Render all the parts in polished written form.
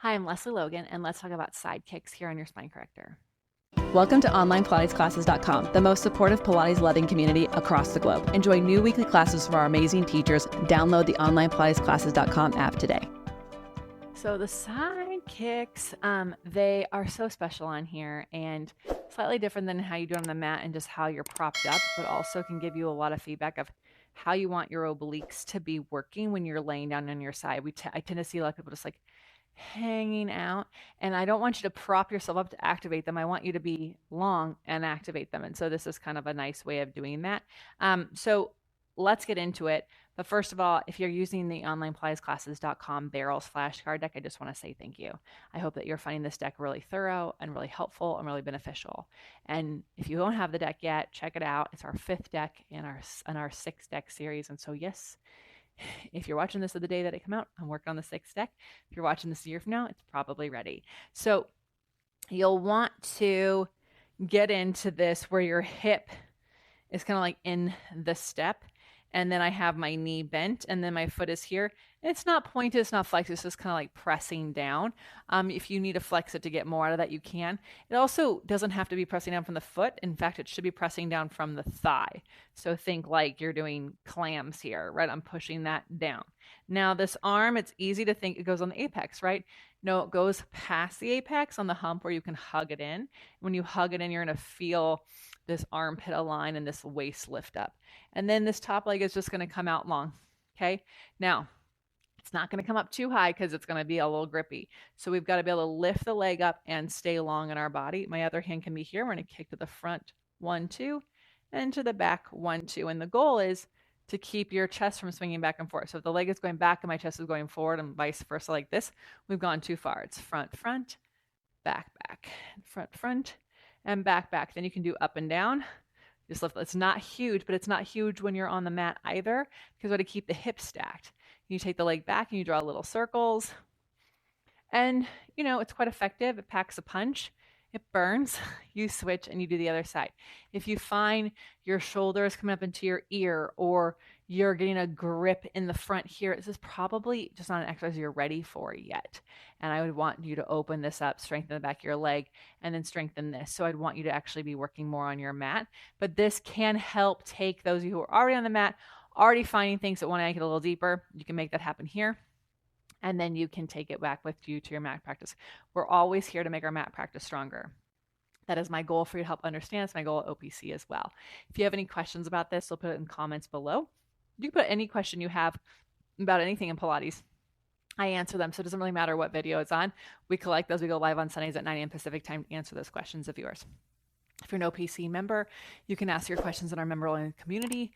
Hi, I'm Lesley Logan, and let's talk about side kicks here on your Spine Corrector. Welcome to OnlinePilatesClasses.com, the most supportive Pilates-loving community across the globe. Enjoy new weekly classes from our amazing teachers. Download the OnlinePilatesClasses.com app today. So the side kicks, they are so special on here and slightly different than how you do it on the mat and just how you're propped up, but also can give you a lot of feedback of how you want your obliques to be working when you're laying down on your side. I tend to see a lot of people just like hanging out, and I don't want you to prop yourself up to activate them. I want you to be long and activate them. And so this is kind of a nice way of doing that. So let's get into it. But first of all, if you're using the OnlinePilatesClasses.com barrels flashcard deck, I just want to say thank you. I hope that you're finding this deck really thorough and really helpful and really beneficial. And if you don't have the deck yet, check it out. It's our 5th deck in our 6-deck series. And so yes, if you're watching this the day that it came out, I'm working on the 6th deck. If you're watching this a year from now, it's probably ready. So you'll want to get into this where your hip is kind of like in the step. And then I have my knee bent and then my foot is here. It's not pointed, it's not flexed, it's just kind of like pressing down. If you need to flex it to get more out of that, you can. It also doesn't have to be pressing down from the foot. In fact, it should be pressing down from the thigh. So think like you're doing clams here, right? I'm pushing that down. Now this arm, it's easy to think it goes on the apex, right? No, it goes past the apex on the hump where you can hug it in. When you hug it in, you're going to feel this armpit align and this waist lift up. And then this top leg is just going to come out long. Okay. Now, it's not going to come up too high because it's going to be a little grippy. So we've got to be able to lift the leg up and stay long in our body. My other hand can be here. We're going to kick to the front, 1, 2, and to the back, 1, 2. And the goal is to keep your chest from swinging back and forth. So if the leg is going back and my chest is going forward and vice versa like this, we've gone too far. It's front, front, back, back, front, front, and back, back. Then you can do up and down. Just lift. It's not huge, but it's not huge when you're on the mat either because we want to keep the hips stacked. You take the leg back and you draw little circles. And, you know, it's quite effective. It packs a punch. It burns. You switch and you do the other side. If you find your shoulders coming up into your ear or you're getting a grip in the front here, this is probably just not an exercise you're ready for yet. And I would want you to open this up, strengthen the back of your leg, and then strengthen this. So I'd want you to actually be working more on your mat. But this can help take those of you who are already on the mat, already finding things that want to make it a little deeper. You can make that happen here. And then you can take it back with you to your mat practice. We're always here to make our mat practice stronger. That is my goal for you to help understand. It's my goal at OPC as well. If you have any questions about this, I'll put it in comments below. You can put any question you have about anything in Pilates. I answer them, so it doesn't really matter what video it's on. We collect those. We go live on Sundays at 9 a.m. Pacific time to answer those questions of yours. If you're an OPC member, you can ask your questions in our member-only community.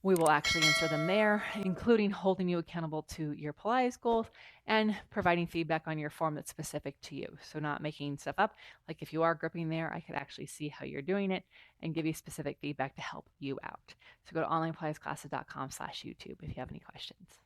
We will actually answer them there, including holding you accountable to your Pilates goals and providing feedback on your form that's specific to you. So not making stuff up. Like if you are gripping there, I could actually see how you're doing it and give you specific feedback to help you out. So go to onlinepilatesclasses.com/YouTube if you have any questions.